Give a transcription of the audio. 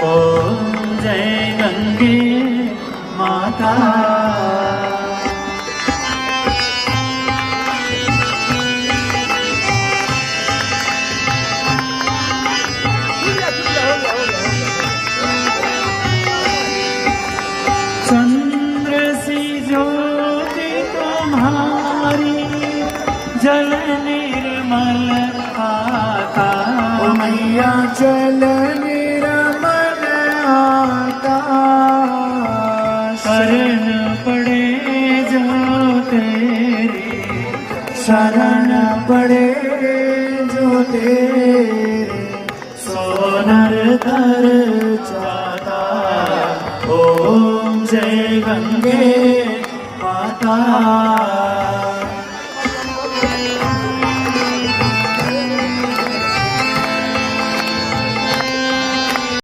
ओम जय गंगे माता। चंद्र सी ज्योति तुम्हारी जल निर्मल आता। ओ मैया जल निर्मल आता। शरण पड़े जो तेरी, शरण पड़े जो तेरे, सोनर तर जाता। ओम जय गंगे माता।